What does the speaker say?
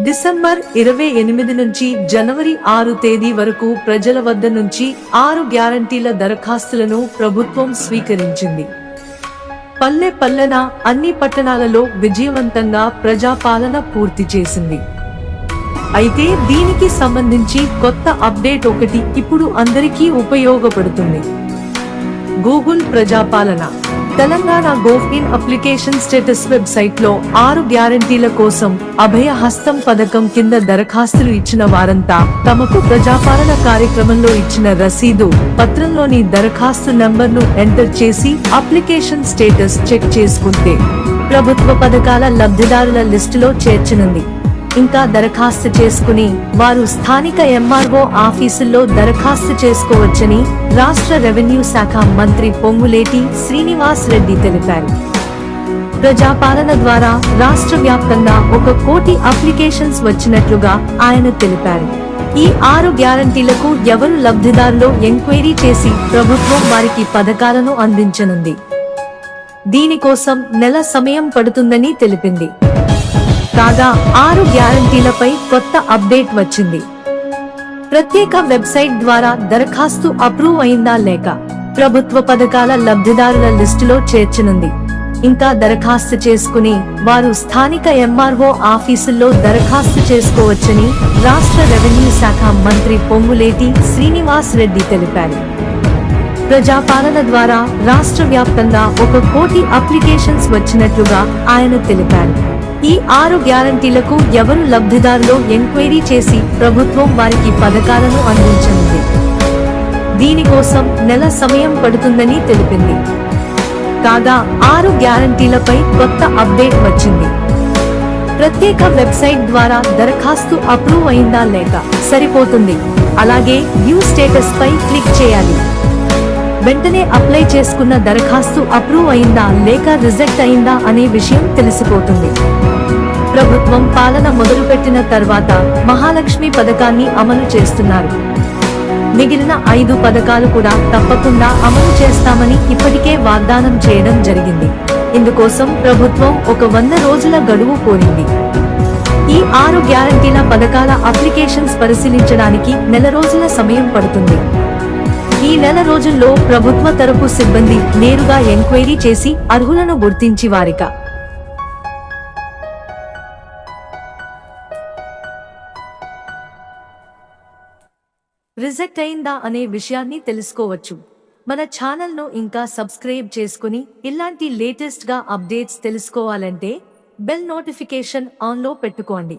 December 28 నుంచి జనవరి 6 తేదీ వరకు ప్రజల వద్ద నుంచి 6 గ్యారంటీల దరఖాస్తులను ప్రభుత్వం స్వీకరించింది. పల్లె పల్లెన అన్ని పట్టణాలలో విజయవంతంగా ప్రజాపాలన పూర్తి చేసింది. అయితే దీనికి సంబంధించి కొత్త అప్డేట్ ఒకటి ఇప్పుడు అందరికీ ఉపయోగపడుతుంది. Google Prajapalana Telangana gov in application status website లో 6 గ్యారంటీల కోసం అభయ హస్తం పథకం కింద దరఖాస్తులు ఇచ్చిన వారంతా తమకు ప్రజాపాలన కార్యక్రమంలో ఇచ్చిన రసీదు పత్రంలోని దరఖాస్తు నంబర్ను ఎంటర్ చేసి అప్లికేషన్ స్టేటస్ చెక్ చేసుకుంటే ప్రభుత్వ పథకాల లబ్ధిదారుల లిస్టులో చేర్చనుంది. ఇంకా దరఖాస్తు చేసుకుని వారు స్థానిక ఎంఆర్ఓ ఆఫీసుల్లో దరఖాస్తు చేసుకోవచ్చని రాష్ట్ర రెవెన్యూ శాఖ మంత్రి పొంగులేటి శ్రీనివాస్ రెడ్డి తెలిపారు. ప్రజాపాలన ద్వారా రాష్ట్ర వ్యాప్తంగా 1 కోటి అప్లికేషన్స్ వచ్చినట్లుగా ఆయన తెలిపారు. ఈ 6 గ్యారంటీలకు ఎవరు లబ్ధిదారులో ఎంక్వైరీ చేసి ప్రభుత్వం వారికి పథకాలను అందించనుంది. దీనికోసం నెల సమయం పడుతుందని తెలిపింది. కాగా 6 గ్యారంటీలపై కొత్త అప్డేట్ వచ్చింది. ప్రత్యేక వెబ్సైట్ ద్వారా దరఖాస్తు అప్రూవ్ అయిందా లేక ప్రభుత్వ పథకాల లబ్ధిదారుల లిస్టులో చేర్చనుంది. ఇంకా దరఖాస్తు చేసుకుని వారు స్థానిక ఎంఆర్ఓ ఆఫీసుల్లో దరఖాస్తు చేసుకోవచ్చని రాష్ట్ర రెవెన్యూ శాఖ మంత్రి పొంగులేటి శ్రీనివాస్ రెడ్డి తెలిపారు. ప్రజాపాలన ద్వారా రాష్ట్ర వ్యాప్తంగా 1 కోటి అప్లికేషన్స్ వచ్చినట్లుగా ఆయన తెలిపారు. ఈ 6 గ్యారంటీలకు ఎవరు లబ్ధిదారులో ఎంక్వైరీ చేసి ప్రభుత్వం వారికి పథకాలను అందించనుంది. దీనికోసం నెల సమయం పడుతుందని తెలిపింది. కాగా 6 గ్యారంటీలపై కొత్త అప్డేట్ వచ్చింది. ప్రత్యేక వెబ్సైట్ ద్వారా దరఖాస్తు అప్రూవ్ అయిందా లేక సరిపోతుంది. అలాగే వ్యూ స్టేటస్ పై క్లిక్ చేయాలి. వెంటనే అప్లై చేసుకున్న దరఖాస్తు అప్రూవ్ అయిందా లేక రిజెక్ట్ అయిందా అనే విషయం తెలిసిపోతుంది. ప్రభుత్వం పాలన మొదలుపెట్టిన తర్వాత మహాలక్ష్మి పథకాన్ని అమలు చేస్తున్నారు. మిగిలిన 5 పథకాలు కూడా తప్పకుండా అమలు చేస్తామని ఇప్పటికే వాగ్దానం చేయడం జరిగింది. ఇందుకోసం ప్రభుత్వం 100 రోజుల గడువు కోరింది. ఈ 6 గ్యారంటీల పథకాల అప్లికేషన్స్ పరిశీలించడానికి నెల రోజుల సమయం పడుతుంది. ఈ నెల రోజుల్లో ప్రభుత్వ తరపు సిబ్బంది నేరుగా ఎంక్వైరీ చేసి అర్హులను గుర్తించి వారిక రిజెక్ట్ అయిందా అనే విషయాన్ని తెలుసుకోవచ్చు. మన ఛానల్ను ఇంకా సబ్స్క్రైబ్ చేసుకుని ఇలాంటి లేటెస్ట్ గా అప్డేట్స్ తెలుసుకోవాలంటే బెల్ నోటిఫికేషన్ ఆన్లో పెట్టుకోండి.